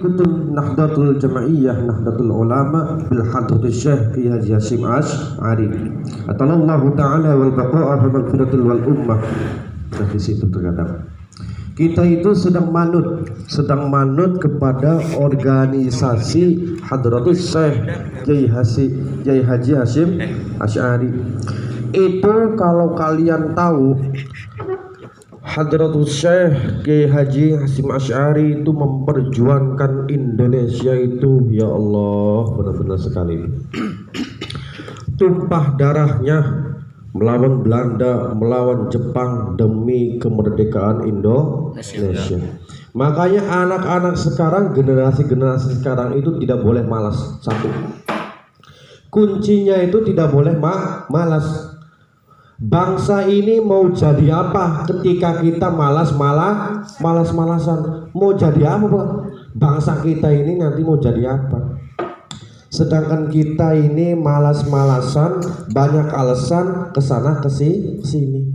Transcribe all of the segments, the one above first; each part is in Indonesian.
Kutub Nahdlatul Jamaiyah Nahdlatul Ulama bil Hadratus Syekh Kiai Haji Hasyim Asy'ari atallahu ta'ala wal baqa'a fi maghfiratul wal ummah. Di situ terkadang kita itu sedang manut kepada organisasi Hadratus Syekh Kiai Haji Hasyim Asy'ari. Itu kalau kalian tahu, Hadratus Syekh Kiai Haji Hasyim Asy'ari itu memperjuangkan Indonesia itu, ya Allah, benar-benar sekali. Tumpah darahnya melawan Belanda, melawan Jepang demi kemerdekaan Indonesia. Makanya anak-anak sekarang, generasi sekarang itu tidak boleh malas. Satu, kuncinya itu tidak boleh malas. Bangsa ini mau jadi apa ketika kita malas-malasan? Mau jadi apa, Pak? Bangsa kita ini nanti mau jadi apa? Sedangkan kita ini malas-malasan, banyak alasan kesana kesini.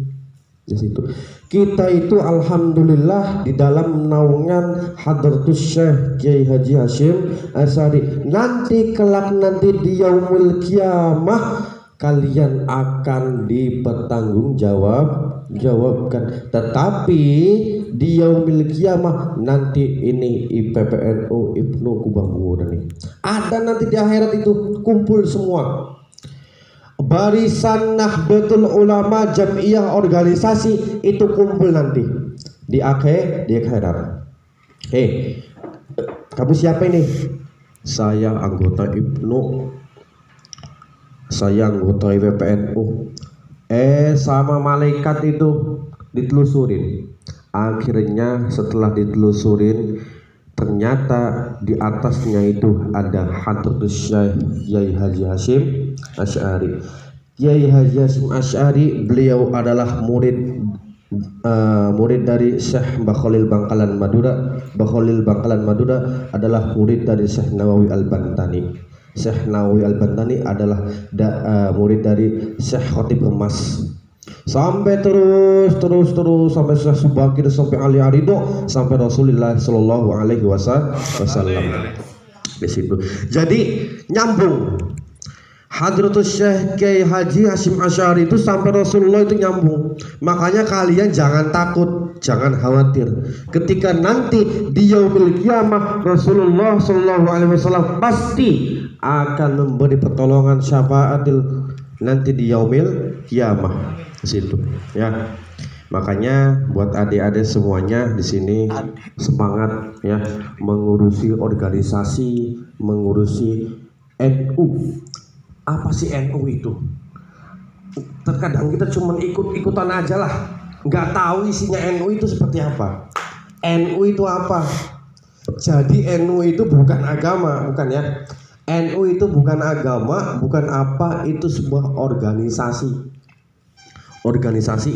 Di situ kita itu alhamdulillah di dalam naungan Hadratus Syekh Kiai Haji Hasyim Asy'ari. Nanti kelak di yaumul kiamah kalian akan dipertanggungjawabkan. Tetapi di yaumil kiamah nanti ini IPPNU Ibnu Kubanggu nih. Ada nanti di akhirat itu kumpul semua. Barisan Nahdlatul Ulama Jam'iyah organisasi itu kumpul nanti di akhirat. Kamu siapa ini? Saya anggota Ibnu. Saya anggota IPPNU. Sama malaikat itu ditelusurin. Akhirnya setelah ditelusurin, ternyata di atasnya itu ada Hadratus Syekh Kiai Haji Hasyim Asy'ari. Kiai Haji Hasyim Asy'ari, beliau adalah murid dari Syekh Bakholil Bangkalan Madura. Bakholil Bangkalan Madura adalah murid dari Syekh Nawawi Al-Bantani. Syekh Nawawi Al-Bantani adalah murid dari Syekh Khotib Emas. Sampai terus sampai Syekh Subakir, sampai Ali Arido, sampai Rasulullah Shallallahu Alaihi Wasallam. Di situ. Jadi nyambung. Hadratus Syekh Kiai Haji Hasyim Asy'ari itu sampai Rasulullah itu nyambung. Makanya kalian jangan takut, jangan khawatir. Ketika nanti di yaumil kiamah Rasulullah Shallallahu Alaihi Wasallam pasti akan memberi pertolongan syafaatil nanti di yaumil kiamah di situ, ya. Makanya buat adik-adik semuanya di sini semangat ya mengurusi organisasi, mengurusi NU. Apa sih NU itu? Terkadang kita cuma ikut-ikutan aja lah, nggak tahu isinya NU itu seperti apa. NU itu apa? Jadi NU itu bukan agama, bukan ya. NU itu bukan agama, bukan apa, itu sebuah organisasi. Organisasi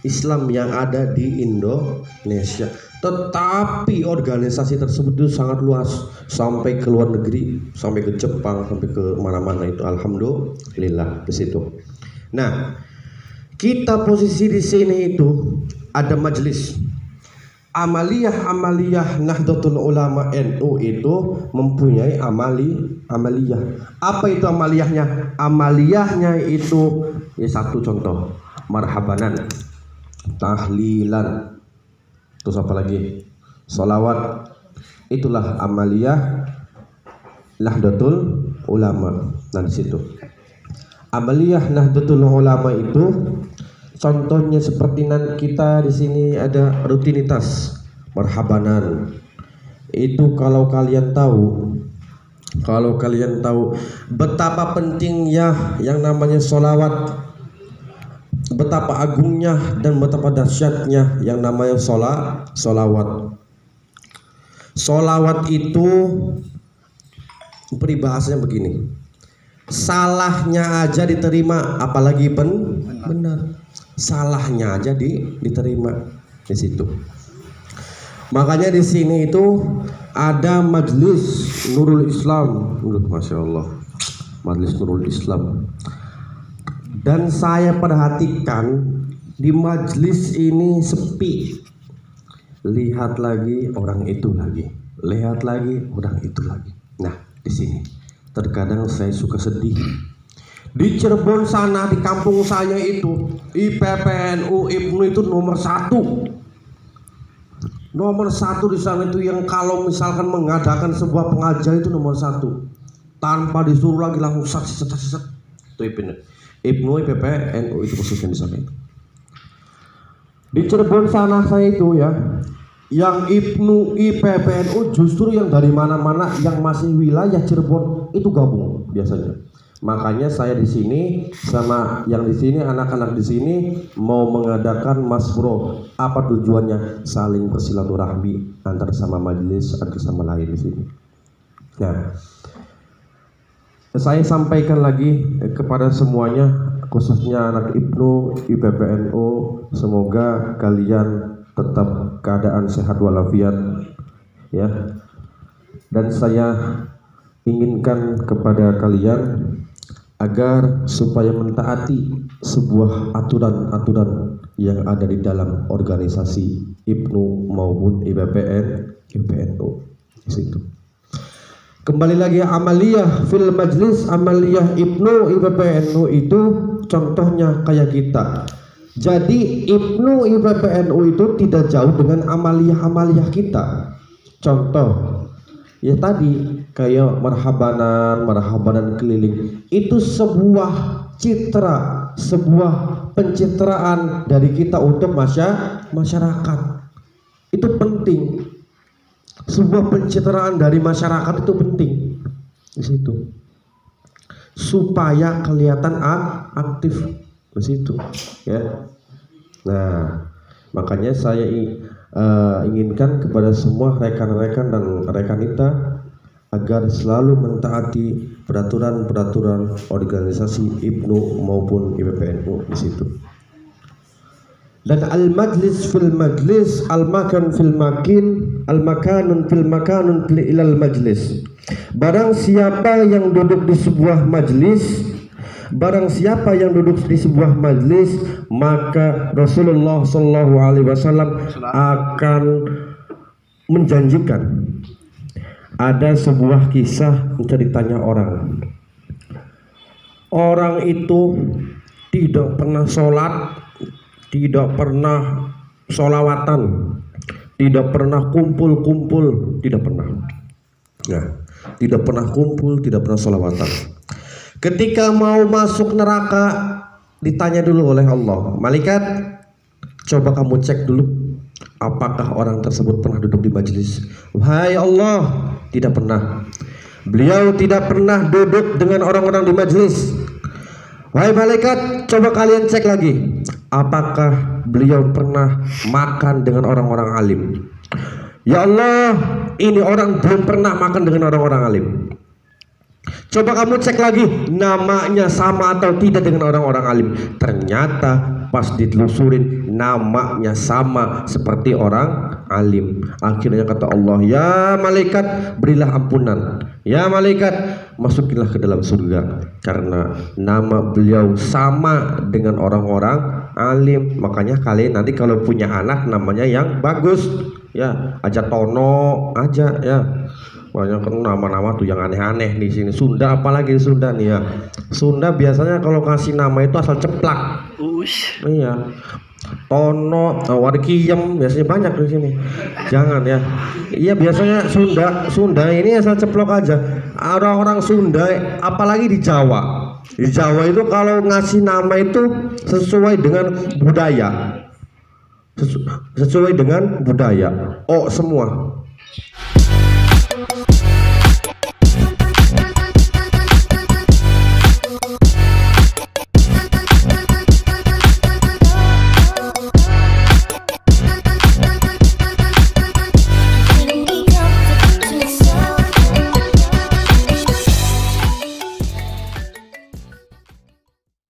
Islam yang ada di Indonesia. Tetapi organisasi tersebut itu sangat luas, sampai ke luar negeri, sampai ke Jepang, sampai ke mana-mana itu. Alhamdulillah di situ. Nah, kita posisi di sini itu ada majelis. Amaliyah Nahdlatul Ulama NU itu mempunyai amaliyah. Apa itu amaliyahnya? Amaliyahnya itu ya satu contoh, marhabanan, tahlilan, terus apa lagi? Sholawat. Itulah amaliyah Nahdlatul Ulama. Nah di situ. Amaliyah Nahdlatul Ulama itu contohnya seperti kita di sini ada rutinitas marhabanan. Itu kalau kalian tahu betapa pentingnya yang namanya sholawat, betapa agungnya dan betapa dahsyatnya yang namanya sholawat. Sholawat itu peribahasanya begini, salahnya aja diterima, apalagi benar. Salahnya aja diterima di situ. Makanya di sini itu ada majelis Nurul Islam. Masya Allah, majelis Nurul Islam. Dan saya perhatikan di majelis ini sepi. Lihat lagi orang itu lagi. lihat lagi, udah itu lagi. Nah, di sini terkadang saya suka sedih. Di Cirebon sana, di kampung saya itu, IPPNU IPNU itu nomor 1. Nomor 1 di sana itu, yang kalau misalkan mengadakan sebuah pengajian itu nomor 1. Tanpa disuruh lagi, langsung set. Itu IPNU IPPNU itu khususnya di sana itu. Di Cirebon sana saya itu ya, yang IPNU IPPNU justru yang dari mana-mana yang masih wilayah Cirebon itu gabung biasanya. Makanya saya di sini sama yang di sini, anak-anak di sini mau mengadakan masbro. Apa tujuannya? Saling bersilaturahmi antara sama majelis, antara sama lain di sini. Nah, saya sampaikan lagi kepada semuanya, khususnya anak IPNU IPPNU, semoga kalian tetap keadaan sehat walafiat ya. Dan saya inginkan kepada kalian agar supaya mentaati sebuah aturan-aturan yang ada di dalam organisasi IPNU maupun IPPNU di situ. Kembali lagi, amaliyah fil majlis, amaliyah IPNU IPPNU itu contohnya kayak kita. Jadi IPNU IPPNU itu tidak jauh dengan amaliyah-amaliyah kita. Contoh ya tadi kayak marhabanan keliling, itu sebuah citra, sebuah pencitraan dari kita untuk masyarakat. Itu penting. Sebuah pencitraan dari masyarakat itu penting di situ. Supaya kelihatan aktif di situ ya. Nah, makanya saya inginkan kepada semua rekan-rekan dan rekanita agar selalu mentaati peraturan-peraturan organisasi IPNU maupun IPPNU di situ. Dan al-majlis fil majlis, al-makan fil makin, al-makanun fil makanun ilal majlis. Barang siapa yang duduk di sebuah majlis, barang siapa yang duduk di sebuah majlis, maka Rasulullah Shallallahu Alaihi Wasallam akan menjanjikan. Ada sebuah kisah ceritanya orang. Orang itu tidak pernah sholat, tidak pernah sholawatan, tidak pernah kumpul-kumpul, tidak pernah. Nah, tidak pernah kumpul, tidak pernah sholawatan. Ketika mau masuk neraka, ditanya dulu oleh Allah, malaikat, coba kamu cek dulu, apakah orang tersebut pernah duduk di majelis? Wahai Allah, tidak pernah. Beliau tidak pernah duduk dengan orang-orang di majelis. Wahai malaikat, coba kalian cek lagi, apakah beliau pernah makan dengan orang-orang alim? Ya Allah, ini orang belum pernah makan dengan orang-orang alim. Coba kamu cek lagi, namanya sama atau tidak dengan orang-orang alim. Ternyata pas ditelusurin, namanya sama seperti orang alim. Akhirnya kata Allah, ya malaikat, berilah ampunan. Ya malaikat, masukilah ke dalam surga, karena nama beliau sama dengan orang-orang alim. Makanya kalian nanti kalau punya anak, namanya yang bagus ya, aja Tono aja ya. Banyak kan nama-nama tuh yang aneh-aneh di sini. Sunda apalagi di Sunda nih ya. Sunda biasanya kalau kasih nama itu asal ceplak. Iya. Tono, Warkiyem biasanya banyak di sini. Jangan ya. Iya biasanya Sunda ini asal ceplok aja. Orang-orang Sunda apalagi di Jawa. Di Jawa itu kalau ngasih nama itu sesuai dengan budaya. Sesuai dengan budaya. Oh semua.